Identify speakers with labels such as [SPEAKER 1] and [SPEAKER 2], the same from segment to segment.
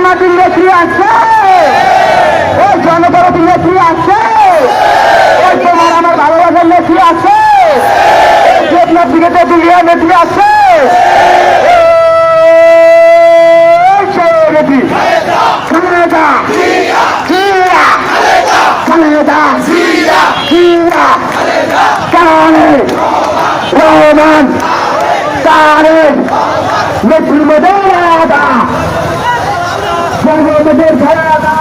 [SPEAKER 1] মাটির নেত্রী আছে, ওই জনপরতির নেত্রী আছে, ওই তোমার আমার ভালোবাসার নেত্রী আছে, দেবনাথ দিকে দিলিয়া নেত্রী আছে, নেত্রী খালেদা জিয়া, খালেদা জিয়া, তারেক রহমান, তারেক নেত্রী মর্যাদা, মর্যাদা।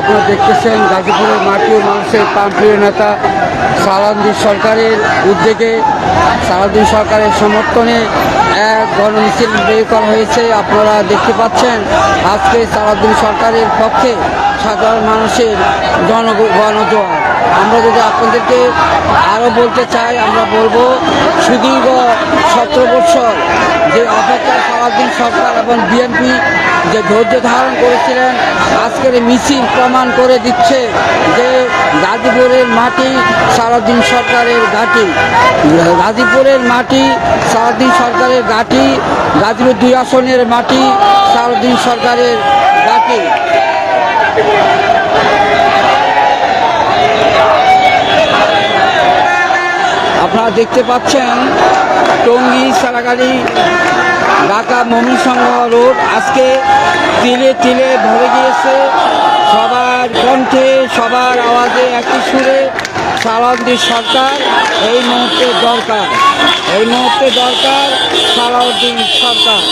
[SPEAKER 2] আপনারা দেখতেছেন গাজীপুরের মাটি ও মানুষের প্রাণপ্রিয় নেতা সালাউদ্দিন সরকারের উদ্যোগে, সালাউদ্দিন সরকারের সমর্থনে এক গণমিছিল বের করা হয়েছে। আপনারা দেখতে পাচ্ছেন আজকে সালাউদ্দিন সরকারের পক্ষে সাধারণ মানুষের গণজোয়ার। আমরা যদি আপনাদেরকে আরও বলতে চাই, আমরা বলবো সুদীর্ঘ 17 বছর যে অপেক্ষা সালাউদ্দিন সরকার এবং বিএনপি যে ধৈর্য ধারণ করেছিলেন, আজকের মিছিল প্রমাণ করে দিচ্ছে যে গাজীপুরের মাটি সালাউদ্দিন সরকারের ঘাঁটি, গাজীপুরের মাটি সালাউদ্দিন সরকারের ঘাঁটি, গাজীপুর 2 আসনের মাটি সালাউদ্দিন সরকারের ঘাঁটি। আপনারা দেখতে পাচ্ছেন টঙ্গী সারাগাড়ি ঢাকা ময়মনসিংহ রোড আজকে তিলে তিলে ভরে গিয়েছে। সবার কণ্ঠে, সবার আওয়াজে, একই সুরে সালাউদ্দিন সরকার এই মুহূর্তে দরকার, এই মুহূর্তে দরকার সালাউদ্দিন সরকার।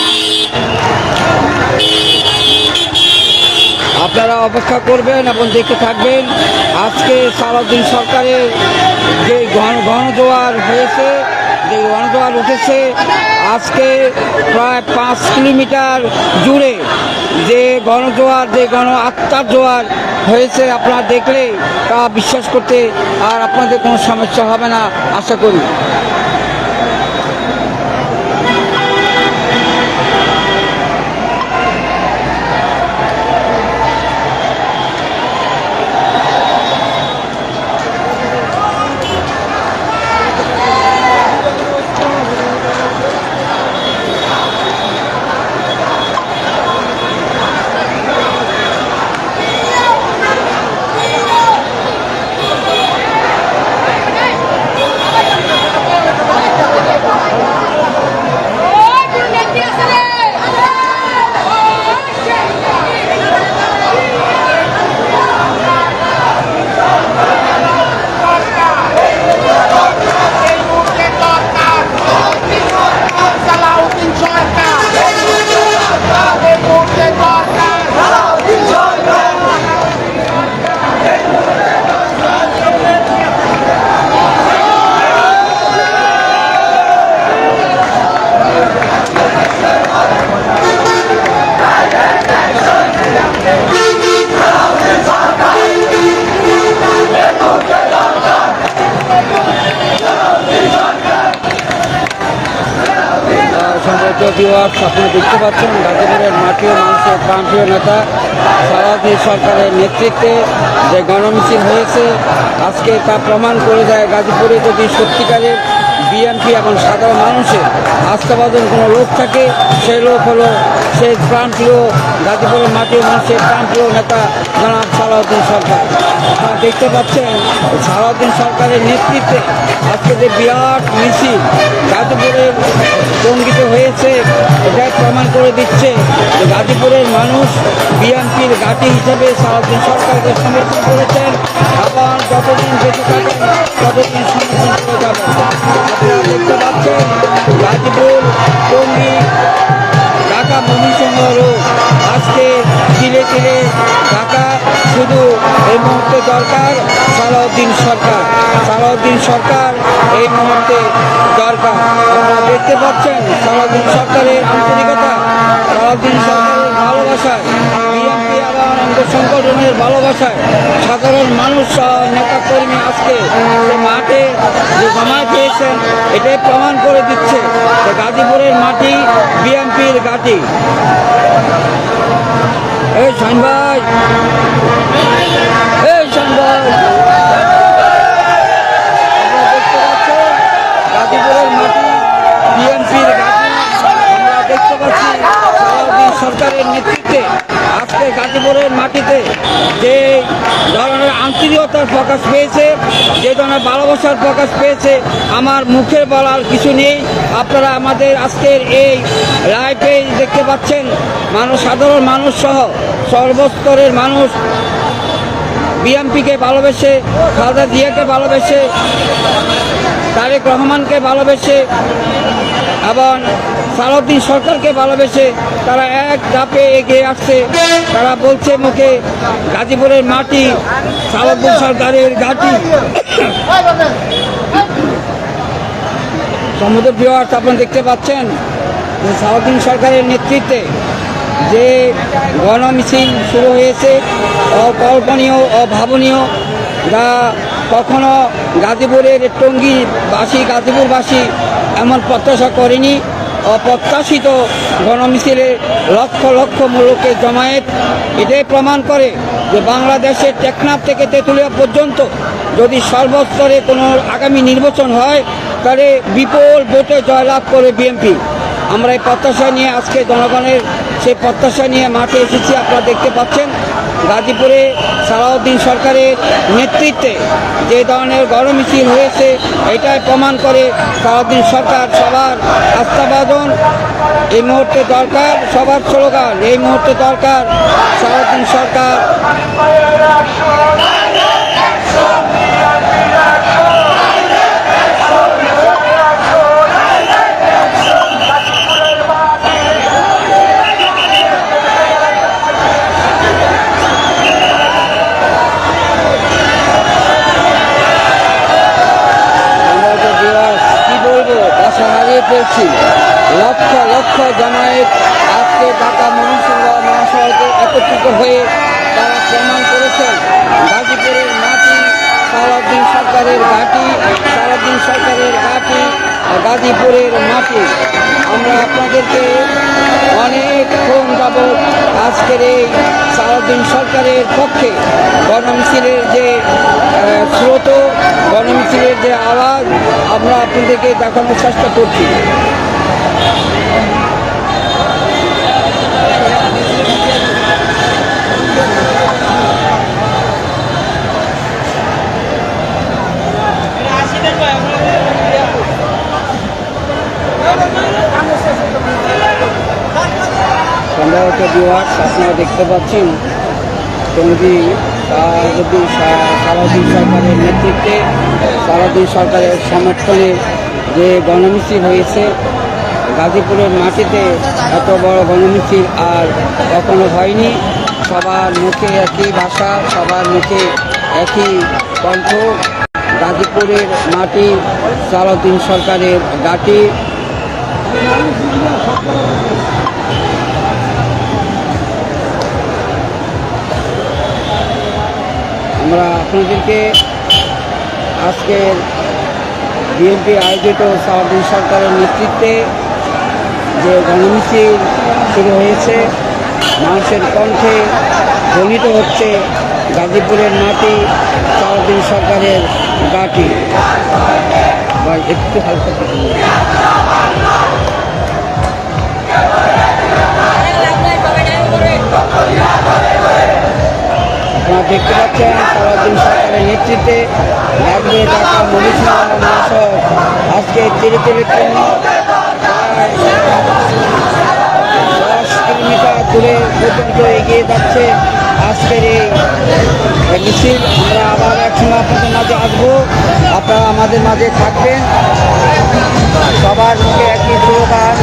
[SPEAKER 2] আপনারা অপেক্ষা করবেন এবং দেখতে থাকবেন আজকে সালাউদ্দিন সরকারের যে গণজোয়ার হয়েছে, যে গণজোয়ার উঠেছে আজকে প্রায় 5 কিলোমিটার জুড়ে যে গণজোয়ার, যে গণ আত্মার জোয়ার হয়েছে, আপনারা দেখলে তা বিশ্বাস করতে আর আপনাদের কোনো সমস্যা হবে না আশা করি। আপনারা দেখতে পাচ্ছেন গাজীপুরের মাটি ও মানুষের প্রাণপ্রিয় নেতা সালাউদ্দিন সরকারের নেতৃত্বে যে গণমিছিল হয়েছে আজকে তা প্রমাণ করে দেয় গাজীপুরে যদি সত্যিকারের বিএনপি এবং সাধারণ মানুষের আস্থাভাজন কোনো লোক থাকে, সেই লোক হলো সেই প্রাণপ্রিয় গাজীপুরের মাটি ও মানুষের প্রাণপ্রিয় নেতা জনাব সালাউদ্দিন সরকার। আপনারা দেখতে পাচ্ছেন সালাউদ্দিন সরকারের নেতৃত্বে আজকে যে বিরাট মিছিল গাজীপুরের টঙ্গীতে হয়েছে, এটাই প্রমাণ করে দিচ্ছে যে গাজীপুরের মানুষ বিএনপির ঘাঁটি হিসেবে সালাউদ্দিন সরকারকে সমর্থন করেছেন। আবার যতদিন বেঁচে থাকেন ততদিন সমর্থন করে যাবেন। আপনারা দেখতে পাচ্ছেন গাজীপুর, টঙ্গী, ঢাকা ময়মনসিংহ রোড আজকে তিলে তিলে ঢাকা শুধু এই মুহূর্তে দরকার সালাউদ্দিন সরকার। সালাউদ্দিন সরকার এই মুহূর্তে দরকার। আপনারা দেখতে পাচ্ছেন সালাউদ্দিন সরকারের আন্তরিকতা, সালাউদ্দিন সরকারের ভালোবাসায়, বিএনপি আবার অঙ্গ সংগঠনের ভালোবাসায় সাধারণ মানুষ নেতা কর্মী আজকে যে মাঠে যে জমায়েত হয়েছেন, এটাই প্রমাণ করে দিচ্ছে যে গাজীপুরের মাটি বিএনপির ঘাঁটি। এই শাইন ভাই, এই শাইন ভাই, আপনারা দেখতে পাচ্ছেন গাজীপুরের মাটি বিএনপির ঘাঁটি। আমরা দেখতে পাচ্ছি সালাউদ্দিন সরকারের নেতৃত্বে আজকে গাজীপুরের মাটিতে যে ধরনের আন্তরিকতার প্রকাশ পেয়েছে, যে ধরনের ভালোবাসার প্রকাশ পেয়েছে, আমার মুখে বলার কিছু নেই। আপনারা আমাদের আজকের এই লাইভে দেখতে পাচ্ছেন মানুষ, সাধারণ মানুষ সহ সর্বস্তরের মানুষ বিএনপিকে ভালোবেসে, খালেদা জিয়াকে ভালোবেসে, তারেক রহমানকে ভালোবেসে এবং সালাউদ্দিন সরকারকে ভালোবেসে তারা এক ধাপে এগিয়ে আসছে। তারা বলছে মুখে গাজীপুরের মাটি সালাউদ্দিন সরকারের ঘাঁটি। সমুদ্র ভিউয়ার্স, আপনারা দেখতে পাচ্ছেন যে সালাউদ্দিন সরকারের নেতৃত্বে যে গণমিছিল শুরু হয়েছে, অকল্পনীয়, অভাবনীয়, যা কখনো গাজীপুরের টঙ্গীবাসী, গাজীপুরবাসী এমন প্রত্যাশা করেনি। অপ্রত্যাশিত গণমিছিলে লক্ষ লক্ষ লোকের জমায়েত এটাই প্রমাণ করে যে বাংলাদেশের টেকনাফ থেকে তেঁতুলিয়া পর্যন্ত যদি সর্বস্তরে কোনো আগামী নির্বাচন হয়, তাহলে বিপুল ভোটে জয়লাভ করে বিএনপি। আমরা এই প্রত্যাশা নিয়ে আজকে জনগণের সেই প্রত্যাশা নিয়ে মাঠে এসেছি। আপনারা দেখতে পাচ্ছেন গাজীপুরে সালাউদ্দিন সরকারের নেতৃত্বে যে ধরনের গণমিছিল হয়েছে, এটাই প্রমাণ করে সালাউদ্দিন সরকার সবার আস্থাভাজন। এই মুহূর্তে দরকার সবার স্লোগান, এই মুহূর্তে দরকার সালাউদ্দিন সরকার। পেয়েছি লক্ষ লক্ষ জামায়াত আজকে ঢাকা মহাসড়কে একত্রিত হয়ে তারা প্রমাণ করেছেন গাজীপুরের মাটি সালাউদ্দিন সরকারের ঘাঁটি, সালাউদ্দিন সরকারের ঘাঁটি গাজীপুরের মাটি। আমরা আপনাদেরকে অনেকক্ষণ যাবৎ আজকের এই সালাউদ্দিন সরকারের পক্ষে গণমিছিলের যে স্রোত, গণমিছিলের যে আওয়াজ আমরা আপনাদেরকে দেখানোর চেষ্টা করছি। সম্ভবত ভিউয়ার্স, আপনারা দেখতে পাচ্ছেন সালাউদ্দিন সরকারের নেতৃত্বে, সালাউদ্দিন সরকারের সমর্থনে যে গণমিছিল হয়েছে গাজীপুরের মাটিতে, এত বড় গণমিছিল আর কখনো হয়নি। সবার মুখে একই ভাষা, সবার মুখে একই কণ্ঠ, গাজীপুরের মাটি সালাউদ্দিন সরকারের ঘাঁটি। আমরা আপনাদেরকে আজকের বিএনপি আয়োজিত সালাউদ্দিন সরকারের নেতৃত্বে যে গণমিছিল শুরু হয়েছে, মানুষের কণ্ঠে ধ্বনিত হচ্ছে গাজীপুরের মাটি সালাউদ্দিন সরকারের ঘাঁটি। ভাই একটু হালকা আপনারা দেখতে পাচ্ছেন সালাউদ্দিন সরকারের নেতৃত্বে লাগবে ঢাকা মহাসড়ক আজকে তিলে তিলে 10 কিলোমিটার দূরে পর্যন্ত এগিয়ে যাচ্ছে আজকের এই মিছিল। আমরা আবার একসময় আপনাদের মাঝে আসবো, আপনারা আমাদের মাঝে থাকবেন। সবার মুখে একই স্লোগান,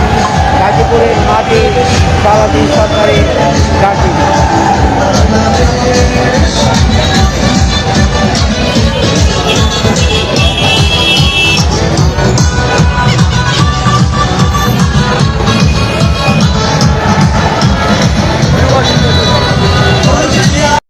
[SPEAKER 2] গাজীপুরের মাটি সালাউদ্দিন সরকারের ঘাঁটি।